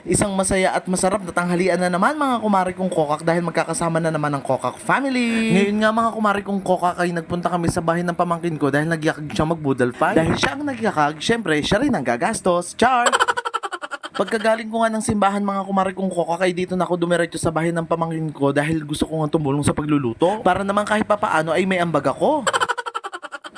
Isang masaya at masarap na tanghalian na naman mga kumari kong kokak dahil magkakasama na naman ang kokak family. Ngayon nga mga kumari kong kokak ay nagpunta kami sa bahay ng pamangkin ko dahil nagyakag siya mag-boodle fight. Dahil siya ang nagyakag, syempre siya rin ang gagastos. Char! Pagkagaling ko nga ng simbahan mga kumari kong kokak ay dito na ako dumiretso sa bahay ng pamangkin ko dahil gusto ko nga tumulong sa pagluluto. Para naman kahit papaano ay may ambag ako.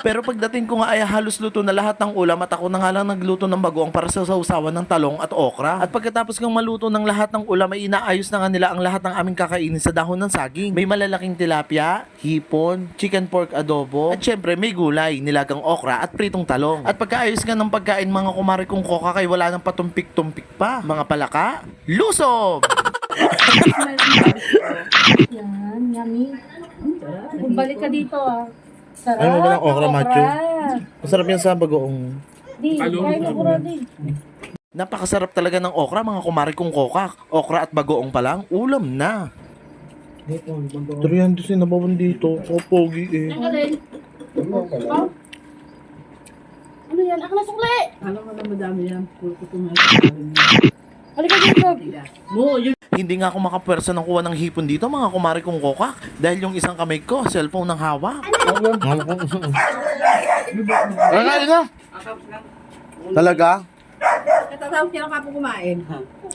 Pero pagdating ko nga ay halos luto na lahat ng ulam at ako na nga lang nagluto ng bagoong para sa sausawan ng talong at okra. At pagkatapos kong maluto ng lahat ng ulam ay inaayos na nga nila ang lahat ng aming kakainin sa dahon ng saging. May malalaking tilapia, hipon, chicken pork adobo, at syempre may gulay, nilagang okra at pritong talong. At pagkaayos nga ng pagkain mga kumari kong koka kay wala nang patumpik-tumpik pa. Mga palaka, lusob! Yan, yummy. Bumalik ka dito ah. Sarap. Ano ba ng okra, macho? Okra. Masarap yan sa bagoong. Di, kain okra di. Napakasarap talaga ng okra mga kumari kong kokak. Okra at bagoong pa lang, ulam na. 300 sinabawan dito. So pogi eh. Ang galing. Oh. Ano yan? Ako na sukli! Alam mo na madami yan. Puro ko tumayo. Halika dito. Mo, yun. Hindi nga ako makapwersa ng kuha ng hipon dito mga kumari kong kokak. Dahil yung isang kamay ko, cellphone ng hawak. Kakain na. Talaga? Katatawag siya ka po kumain.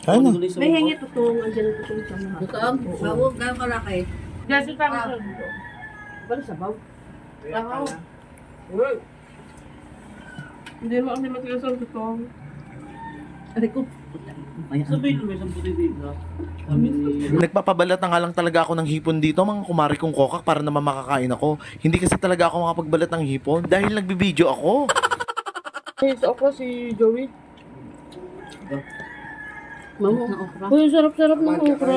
Kain na. May hingi tutong. Andiyan ang tutong sa mga. Tutong? Bawag, gano'ng kalaki. Jesse, parang sa Bala sa baw. Ako. Hindi mo kami matigas ang tutong. Aray ko. Sabihin mo, may samputin dito. Nagpapabalat na nga lang talaga ako ng hipon dito mga kumari kong kokak para naman makakain ako. Hindi kasi talaga ako makapagbalat ng hipon dahil nagbibideo ako. Sa okra si Joey. Mamo na okra. Uy, sarap-sarap ng okra.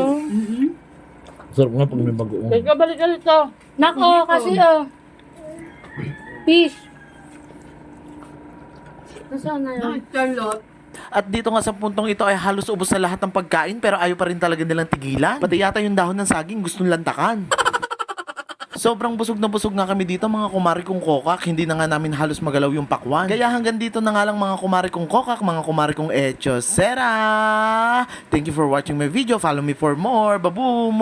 Sarap nga pag may bagoong. Kaya ka balik ka dito. Nako, kasi Fish. Nasaan na yun? Ay, Charlotte. At dito nga sa puntong ito ay halos ubos na lahat ng pagkain pero ayaw pa rin talaga nilang tigilan. Pati yata yung dahon ng saging gustong lantakan. Sobrang busog na busog nga kami dito mga kumari kong kokak. Hindi na nga namin halos magalaw yung pakwan. Kaya hanggang dito na nga lang mga kumari kong kokak, mga kumari kong echosera. Thank you for watching my video. Follow me for more. Baboom!